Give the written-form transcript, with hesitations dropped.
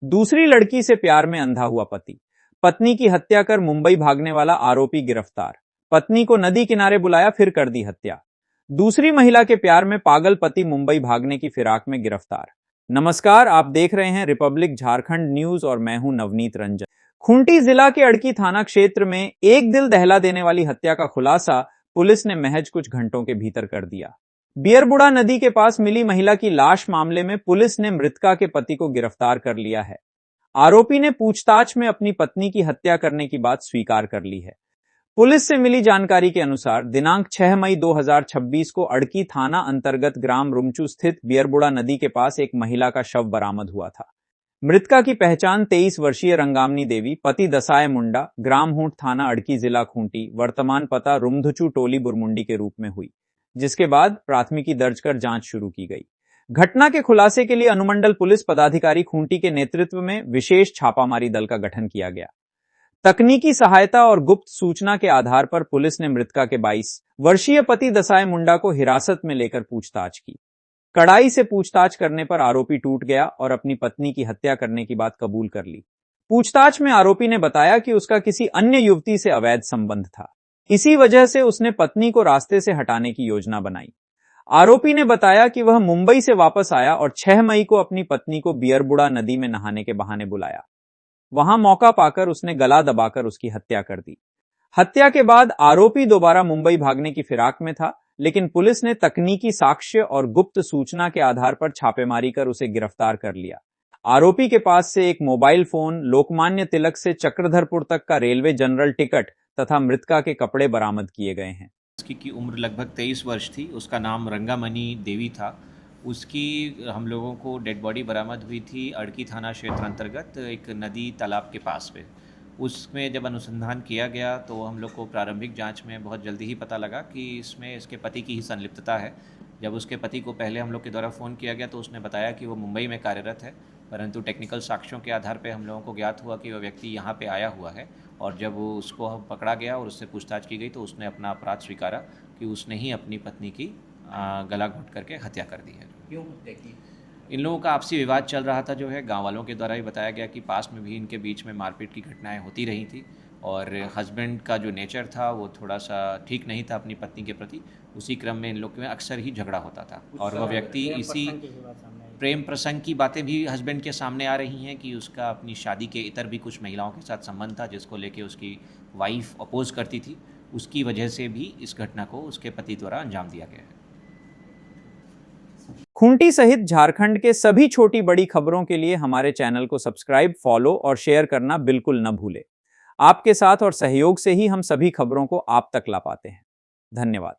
दूसरी लड़की से प्यार में अंधा हुआ पति। पत्नी की हत्या कर मुंबई भागने वाला आरोपी गिरफ्तार। पत्नी को नदी किनारे बुलाया फिर कर दी हत्या। दूसरी महिला के प्यार में पागल पति मुंबई भागने की फिराक में गिरफ्तार। नमस्कार, आप देख रहे हैं रिपब्लिक झारखंड न्यूज और मैं हूं नवनीत रंजन। खूंटी जिला के अड़की थाना क्षेत्र में एक दिल दहला देने वाली हत्या का खुलासा पुलिस ने महज कुछ घंटों के भीतर कर दिया। बियरबुड़ा नदी के पास मिली महिला की लाश मामले में पुलिस ने मृतका के पति को गिरफ्तार कर लिया है। आरोपी ने पूछताछ में अपनी पत्नी की हत्या करने की बात स्वीकार कर ली है। पुलिस से मिली जानकारी के अनुसार दिनांक 6 मई 2026 को अड़की थाना अंतर्गत ग्राम रुमचू स्थित बियरबुड़ा नदी के पास एक महिला का शव बरामद हुआ था। मृतका की पहचान 23 वर्षीय रंगामनी देवी, पति दसाय मुंडा, ग्राम हूंठ थाना अड़की, जिला खूंटी, वर्तमान पता रुमधुचू टोली बुरमुंडी के रूप में हुई, जिसके बाद प्राथमिकी दर्ज कर जांच शुरू की गई। घटना के खुलासे के लिए अनुमंडल पुलिस पदाधिकारी खूंटी के नेतृत्व में विशेष छापामारी दल का गठन किया गया। तकनीकी सहायता और गुप्त सूचना के आधार पर पुलिस ने मृतका के 22 वर्षीय पति दसाय मुंडा को हिरासत में लेकर पूछताछ की। कड़ाई से पूछताछ करने पर आरोपी टूट गया और अपनी पत्नी की हत्या करने की बात कबूल कर ली। पूछताछ में आरोपी ने बताया कि उसका किसी अन्य युवती से अवैध संबंध था। इसी वजह से उसने पत्नी को रास्ते से हटाने की योजना बनाई। आरोपी ने बताया कि वह मुंबई से वापस आया और 6 मई को अपनी पत्नी को बियरबुड़ा नदी में नहाने के बहाने बुलाया। वहां मौका पाकर उसने गला दबाकर उसकी हत्या कर दी। हत्या के बाद आरोपी दोबारा मुंबई भागने की फिराक में था, लेकिन पुलिस ने तकनीकी साक्ष्य और गुप्त सूचना के आधार पर छापेमारी कर उसे गिरफ्तार कर लिया। आरोपी के पास से एक मोबाइल फोन, लोकमान्य तिलक से चक्रधरपुर तक का रेलवे जनरल टिकट तथा मृतका के कपड़े बरामद किए गए हैं। उसकी उम्र लगभग 23 वर्ष थी। उसका नाम रंगामनी देवी था। उसकी हम लोगों को डेड बॉडी बरामद हुई थी अड़की थाना क्षेत्र अंतर्गत एक नदी तालाब के पास पे। उसमें जब अनुसंधान किया गया तो हम लोग को प्रारंभिक जांच में बहुत जल्दी ही पता लगा कि इसमें इसके पति की ही संलिप्तता है। जब उसके पति को पहले हम लोग के द्वारा फ़ोन किया गया तो उसने बताया कि वो मुंबई में कार्यरत है, परंतु टेक्निकल साक्ष्यों के आधार पे हम लोगों को ज्ञात हुआ कि वह व्यक्ति यहाँ पे आया हुआ है। और जब वो उसको पकड़ा गया और उससे पूछताछ की गई तो उसने अपना अपराध स्वीकारा कि उसने ही अपनी पत्नी की गला घोंट करके हत्या कर दी है। क्यों हत्या की? इन लोगों का आपसी विवाद चल रहा था, जो है गांव वालों के द्वारा ही बताया गया कि पास में भी इनके बीच में मारपीट की घटनाएं होती रही थी और हस्बैंड का जो नेचर था वो थोड़ा सा ठीक नहीं था अपनी पत्नी के प्रति। उसी क्रम में इन लोग में अक्सर ही झगड़ा होता था और वह व्यक्ति इसी प्रेम प्रसंग की बातें भी हस्बैंड के सामने आ रही हैं कि उसका अपनी शादी के इतर भी कुछ महिलाओं के साथ संबंध था, जिसको लेके उसकी वाइफ अपोज करती थी। उसकी वजह से भी इस घटना को उसके पति द्वारा अंजाम दिया गया है। खूंटी सहित झारखंड के सभी छोटी बड़ी खबरों के लिए हमारे चैनल को सब्सक्राइब, फॉलो और शेयर करना बिल्कुल न भूलें। आपके साथ और सहयोग से ही हम सभी खबरों को आप तक ला पाते हैं। धन्यवाद।